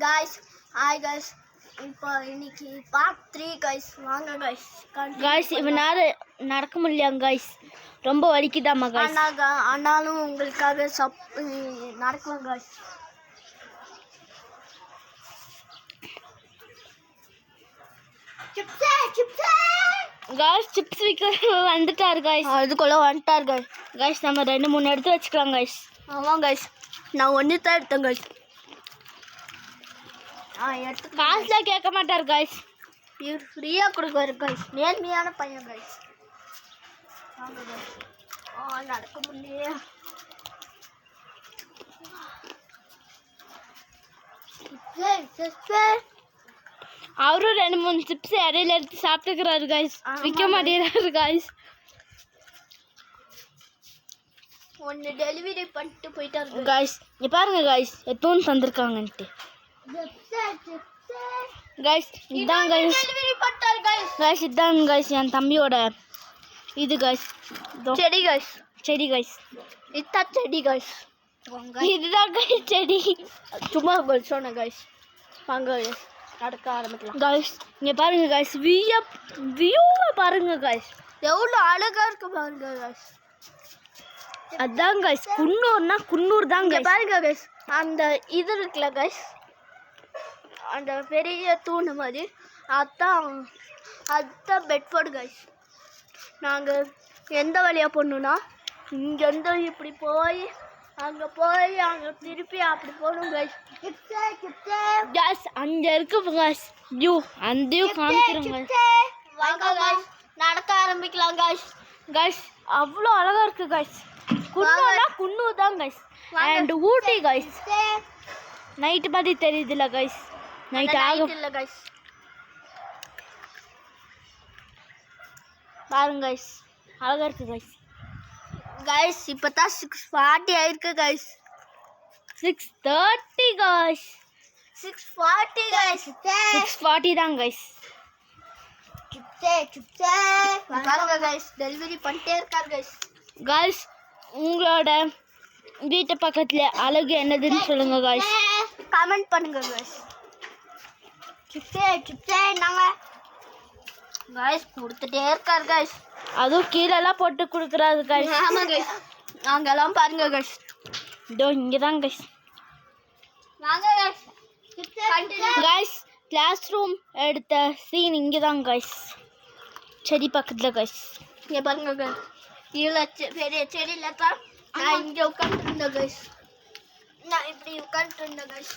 guys, hi guys. இப்போ இன்னைக்கு part 3 guys. வாங்க guys. guys இவனால நடக்க முடியல guys. ரொம்ப வலிக்குதாமா guys. ஆனாலும் உங்களுக்காக நடக்கலாம் guys. guys chips விக்க வந்துட்டார் guys. அதுக்குள்ள வந்துட்டார் guys. guys நம்ம 2-3 எடுத்து வச்சுக்கலாம் guys. ஆமா guys. நான் ஒண்ணு தான் எடுத்தேன் guys. எடுத்து காசுலாம் கேட்க மாட்டார் guys. ஃப்ரீயா கொடுப்பாரு guys. நேர்மையான பையன் guys. வாங்க guys. நடக்க முடியல. அவரும் 2-3 சிப்ஸ் இடையில எடுத்து சாப்பிட்டுக்கிறாரு guys. விற்க மாட்டேறாரு guys. ஒன்னு டெலிவரி பண்ணிட்டு போயிட்டாரு guys. இங்க பாருங்க guys எத்தோன் தந்திருக்காங்கன்ட்டு. guys இதான் guys டெலிவரி பண்ணிட்டாரு guys. guys இதான் guys என் தம்பியோட இது guys. செடி guys. செடி guys. இதான் செடி guys. இதுதான் guys செடி. சும்மா சொன்ன guys. வாங்க guys. நடக்க ஆரம்பிக்கலாம் guys. இங்க பாருங்க guys வியூவை பாருங்க guys. எவ்வளவு அழகா இருக்கு பாருங்க guys. அதான் guys குன்னூர் தான் guys. பாருங்க guys அந்த இது இருக்குல guys, அந்த பெரிய தூண் மாதிரி அதான் பெட்ஃபோர்ட் guys. நாங்கள் எந்த வழியாக போகணுன்னா இங்கேருந்து இப்படி போய் அங்கே திருப்பி அப்படி போகணும் guys. guys அங்கே இருக்கு guys வியூ அந்தையும் காமிக்கிறோம் வாங்க guys நடக்க ஆரம்பிக்கலாம் guys. guys அவ்வளோ அழகா இருக்கு guys. குன்னூர் தான் guys. And Ooty guys. Night மாதிரி தெரியுதுல்ல guys. நைட் ஆகும் இல்லை guys. பாருங்க guys அழகா இருக்கு guys. guys இப்போ தான் 6:40 ஆயிருக்கு guys. 6:30 guys. 6:40 guys. 6:40 தான் guys. பாருங்க guys டெலிவரி பண்ணிட்டே இருக்காரு guys. guys உங்களோட வீட்டு பக்கத்துல அழகு என்னதுன்னு சொல்லுங்க guys. கமெண்ட் பண்ணுங்க guys. நாங்க guys கொடுத்துட்டே இருக்காரு guys. அதுவும் கீழெல்லாம் போட்டு கொடுக்குறாரு guys. ஆமா guys அங்கெல்லாம் பாருங்க guys. இதோ இங்கே தான் guys. வாங்க guys. guys கிளாஸ் ரூம் எடுத்த சீன் இங்கே தான் guys. செடி பக்கத்தில் guys. இங்கே பாருங்க guys. இவ்வளோ பெரிய செடியில் தான் நான் இங்கே உட்காந்துருந்தேன் guys. நான் இப்படி உட்காந்துருந்தேன் guys.